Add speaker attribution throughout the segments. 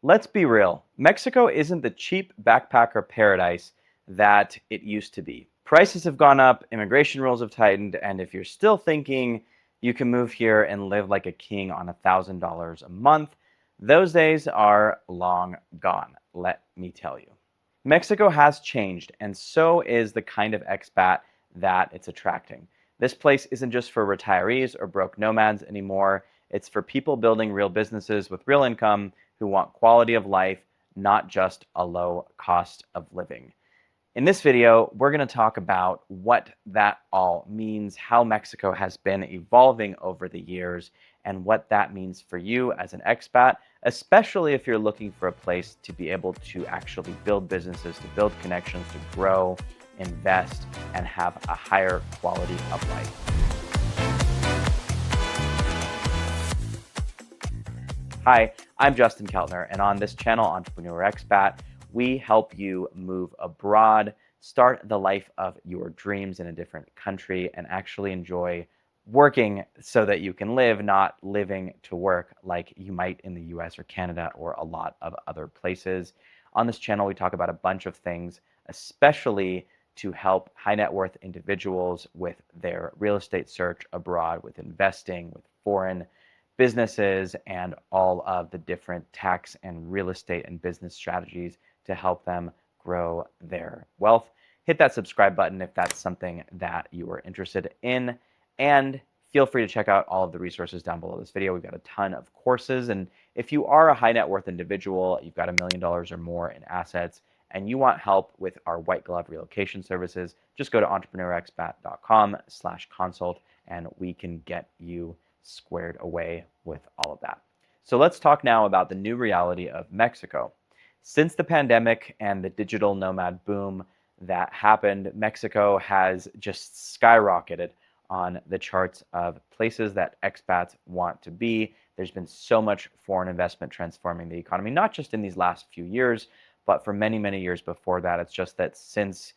Speaker 1: Let's be real. Mexico isn't the cheap backpacker paradise that it used to be. Prices have gone up, immigration rules have tightened, and if you're still thinking you can move here and live like a king on $1,000 a month, those days are long gone, let me tell you. Mexico has changed, and so is the kind of expat that it's attracting. This place isn't just for retirees or broke nomads anymore. It's for people building real businesses with real income who want quality of life, not just a low cost of living. In this video, we're going to talk about what that all means, how Mexico has been evolving over the years, and what that means for you as an expat, especially if you're looking for a place to be able to actually build businesses, to build connections, to grow, invest, and have a higher quality of life. Hi, I'm Justin Keltner, and on this channel, Entrepreneur Expat, we help you move abroad, start the life of your dreams in a different country, and actually enjoy working so that you can live, not living to work like you might in the US or Canada or a lot of other places. On this channel, we talk about a bunch of things, especially to help high net worth individuals with their real estate search abroad, with investing, with foreign businesses, and all of the different tax and real estate and business strategies to help them grow their wealth. Hit that subscribe button if that's something that you are interested in, and feel free to check out all of the resources down below this video. We've got a ton of courses, and if you are a high net worth individual, you've got $1 million or more in assets, and you want help with our white glove relocation services, just go to entrepreneurexpat.com/consult, and we can get you squared away with all of that. So let's talk now about the new reality of Mexico. Since the pandemic and the digital nomad boom that happened, Mexico has just skyrocketed on the charts of places that expats want to be. There's been so much foreign investment transforming the economy, not just in these last few years, but for many, many years before that. It's just that since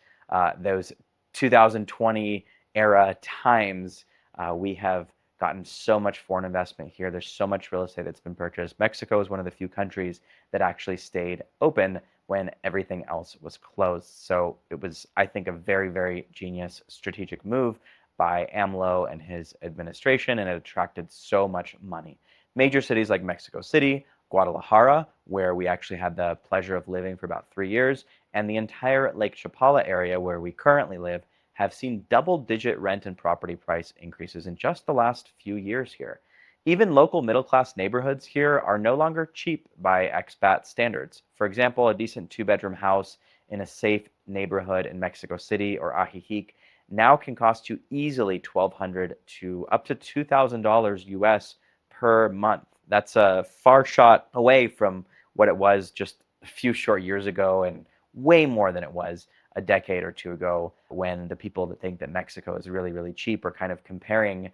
Speaker 1: those 2020 era times, we have gotten so much foreign investment here. There's so much real estate that's been purchased. Mexico is one of the few countries that actually stayed open when everything else was closed. So it was, I think, a very, very genius strategic move by AMLO and his administration, and it attracted so much money. Major cities like Mexico City, Guadalajara, where we actually had the pleasure of living for about 3 years, and the entire Lake Chapala area where we currently live have seen double-digit rent and property price increases in just the last few years here. Even local middle-class neighborhoods here are no longer cheap by expat standards. For example, a decent 2-bedroom house in a safe neighborhood in Mexico City or Ajijic now can cost you easily $1,200 to up to $2,000 US per month. That's a far shot away from what it was just a few short years ago, and way more than it was a decade or two ago, when the people that think that Mexico is really, really cheap are kind of comparing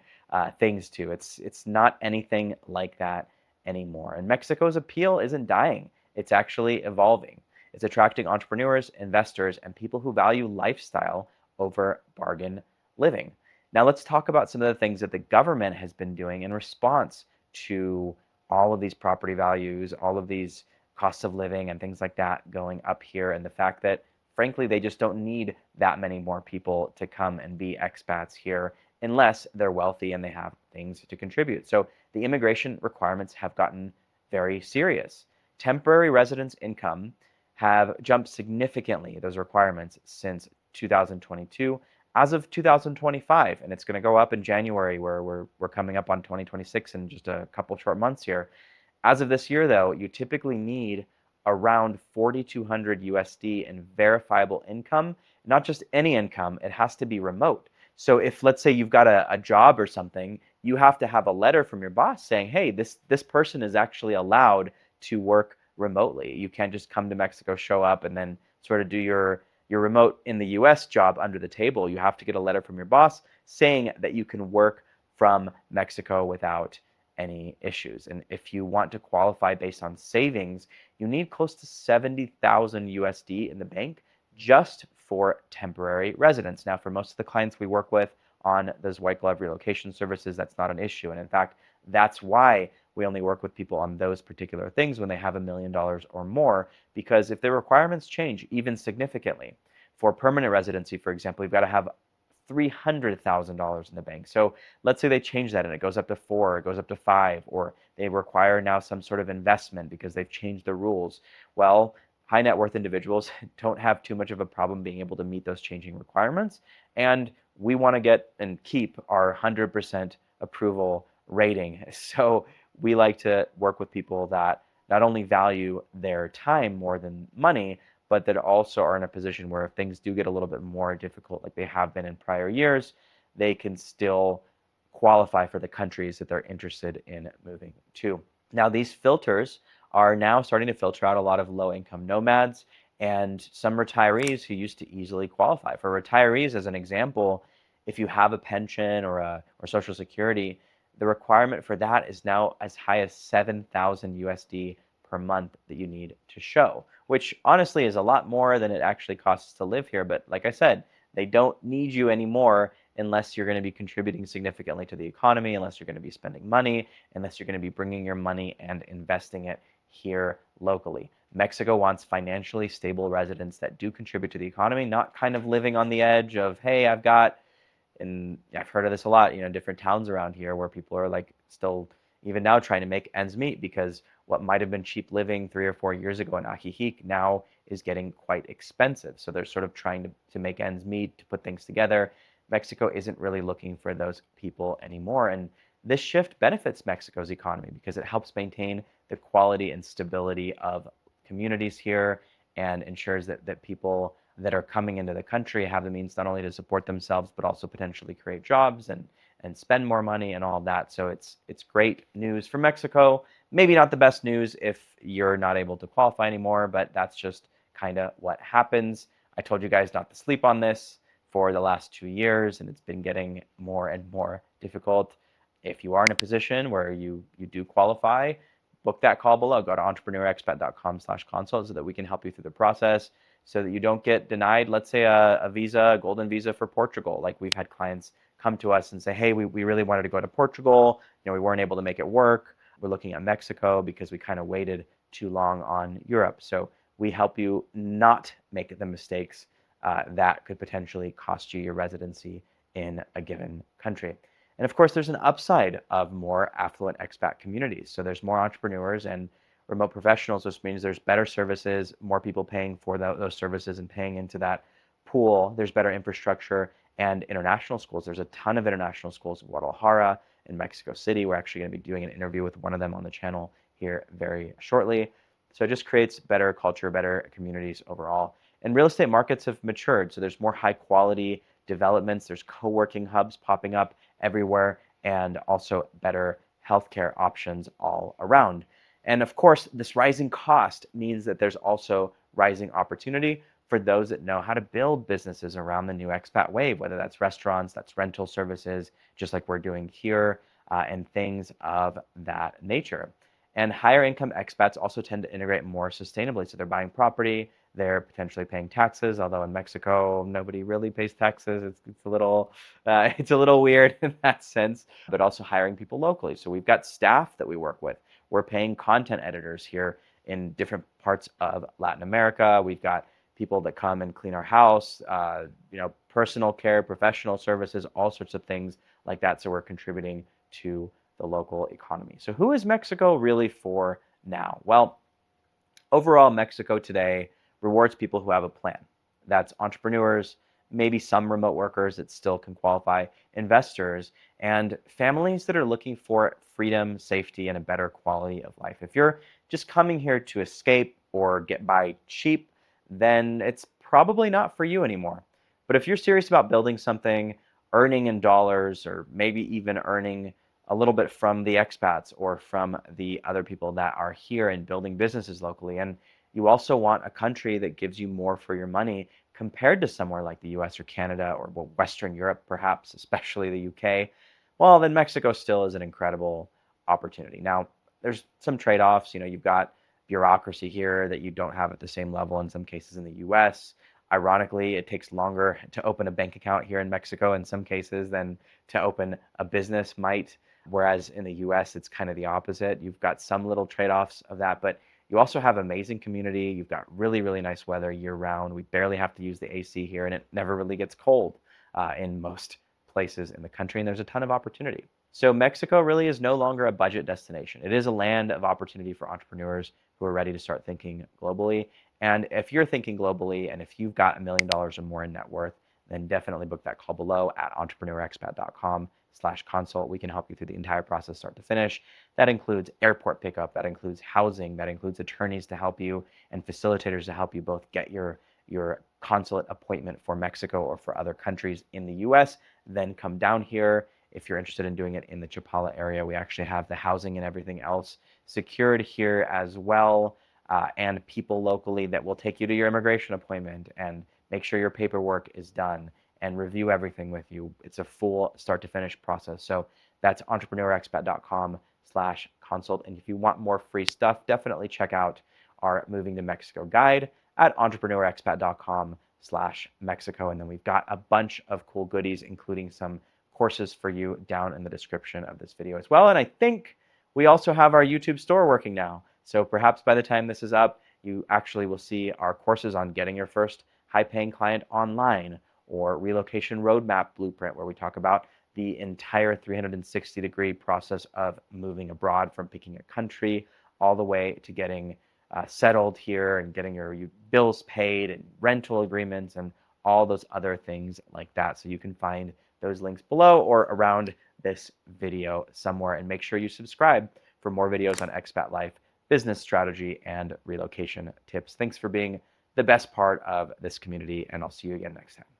Speaker 1: things to. It's not anything like that anymore. And Mexico's appeal isn't dying. It's actually evolving. It's attracting entrepreneurs, investors, and people who value lifestyle over bargain living. Now let's talk about some of the things that the government has been doing in response to all of these property values, all of these costs of living and things like that going up here, and the fact that frankly, they just don't need that many more people to come and be expats here unless they're wealthy and they have things to contribute. So the immigration requirements have gotten very serious. Temporary residence income have jumped significantly, those requirements, since 2022 as of 2025, and it's going to go up in January, where we're coming up on 2026 in just a couple short months here. As of this year, though, you typically need around 4,200 USD in verifiable income. Not just any income, it has to be remote. So if, let's say, you've got a job or something, you have to have a letter from your boss saying, hey, this person is actually allowed to work remotely. You can't just come to Mexico, show up, and then sort of do your remote in the US job under the table. You have to get a letter from your boss saying that you can work from Mexico without any issues. And if you want to qualify based on savings, you need close to 70,000 USD in the bank just for temporary residence. Now, for most of the clients we work with on those white glove relocation services, that's not an issue. And in fact, that's why We only work with people on those particular things when they have $1 million or more, because if their requirements change even significantly, for permanent residency, for example, you've got to have $300,000 in the bank. So let's say they change that and it goes up to 4, it goes up to 5, or they require now some sort of investment because they've changed the rules. Well, high net worth individuals don't have too much of a problem being able to meet those changing requirements. And we want to get and keep our 100% approval rating. So we like to work with people that not only value their time more than money, but that also are in a position where if things do get a little bit more difficult, like they have been in prior years, they can still qualify for the countries that they're interested in moving to. Now, these filters are now starting to filter out a lot of low-income nomads and some retirees who used to easily qualify. For retirees, as an example, if you have a pension or Social Security, the requirement for that is now as high as 7,000 USD per month that you need to show, which honestly is a lot more than it actually costs to live here. But like I said, they don't need you anymore unless you're going to be contributing significantly to the economy, unless you're going to be spending money, unless you're going to be bringing your money and investing it here locally. Mexico wants financially stable residents that do contribute to the economy, not kind of living on the edge of, hey, and I've heard of this a lot, different towns around here where people are like still even now trying to make ends meet because what might have been cheap living 3 or 4 years ago in Ajijic now is getting quite expensive. So they're sort of trying to make ends meet, to put things together. Mexico isn't really looking for those people anymore. And this shift benefits Mexico's economy because it helps maintain the quality and stability of communities here and ensures that people that are coming into the country have the means not only to support themselves, but also potentially create jobs and spend more money and all of that. So it's great news for Mexico. Maybe not the best news if you're not able to qualify anymore, but that's just kind of what happens. I told you guys not to sleep on this for the last 2 years, and it's been getting more and more difficult. If you are in a position where you do qualify, book that call below. Go to entrepreneurexpat.com/consult so that we can help you through the process so that you don't get denied, let's say a visa, a golden visa for Portugal. Like we've had clients come to us and say, hey, we really wanted to go to Portugal. We weren't able to make it work. We're looking at Mexico because we kind of waited too long on Europe. So we help you not make the mistakes that could potentially cost you your residency in a given country. And of course, there's an upside of more affluent expat communities. So there's more entrepreneurs and remote professionals, which means there's better services, more people paying for those services and paying into that pool. There's better infrastructure and international schools. There's a ton of international schools in Guadalajara, in Mexico City. We're actually going to be doing an interview with one of them on the channel here very shortly. So it just creates better culture, better communities overall. And real estate markets have matured. So there's more high quality developments. There's co-working hubs popping up everywhere, and also better healthcare options all around. And of course, this rising cost means that there's also rising opportunity for those that know how to build businesses around the new expat wave, whether that's restaurants, that's rental services, just like we're doing here, and things of that nature. And higher income expats also tend to integrate more sustainably. So they're buying property, they're potentially paying taxes, although in Mexico, nobody really pays taxes. It's a little weird in that sense, but also hiring people locally. So we've got staff that we work with. We're paying content editors here in different parts of Latin America. We've got people that come and clean our house, personal care, professional services, all sorts of things like that. So we're contributing to the local economy. So who is Mexico really for now? Well, overall, Mexico today rewards people who have a plan. That's entrepreneurs, maybe some remote workers that still can qualify, investors, and families that are looking for freedom, safety, and a better quality of life. If you're just coming here to escape or get by cheap, then it's probably not for you anymore. But if you're serious about building something, earning in dollars, or maybe even earning a little bit from the expats or from the other people that are here and building businesses locally, and you also want a country that gives you more for your money compared to somewhere like the US or Canada or Western Europe, perhaps, especially the UK, well, then Mexico still is an incredible opportunity. Now, there's some trade-offs. You've got bureaucracy here that you don't have at the same level in some cases in the US. Ironically, it takes longer to open a bank account here in Mexico in some cases than to open a business might. Whereas in the US, it's kind of the opposite. You've got some little trade-offs of that, but you also have amazing community. You've got really, really nice weather year round. We barely have to use the AC here, and it never really gets cold in most places in the country, and there's a ton of opportunity. So Mexico really is no longer a budget destination. It is a land of opportunity for entrepreneurs who are ready to start thinking globally. And if you're thinking globally, and if you've got $1 million or more in net worth, then definitely book that call below at entrepreneurexpat.com/consult. We can help you through the entire process, start to finish. That includes airport pickup, that includes housing, that includes attorneys to help you and facilitators to help you both get your consulate appointment for Mexico or for other countries in the US, then come down here. If you're interested in doing it in the Chapala area, we actually have the housing and everything else secured here as well, and people locally that will take you to your immigration appointment and make sure your paperwork is done and review everything with you. It's a full start to finish process. So that's entrepreneurexpat.com/consult. And if you want more free stuff, definitely check out our Moving to Mexico guide at entrepreneurexpat.com/Mexico. And then we've got a bunch of cool goodies, including some courses for you down in the description of this video as well. And I think we also have our YouTube store working now. So perhaps by the time this is up, you actually will see our courses on getting your first high-paying client online, or relocation roadmap blueprint, where we talk about the entire 360-degree process of moving abroad, from picking a country all the way to getting settled here and getting your bills paid and rental agreements and all those other things like that. So you can find those links below or around this video somewhere, and make sure you subscribe for more videos on expat life, business strategy, and relocation tips. Thanks for being the best part of this community, and I'll see you again next time.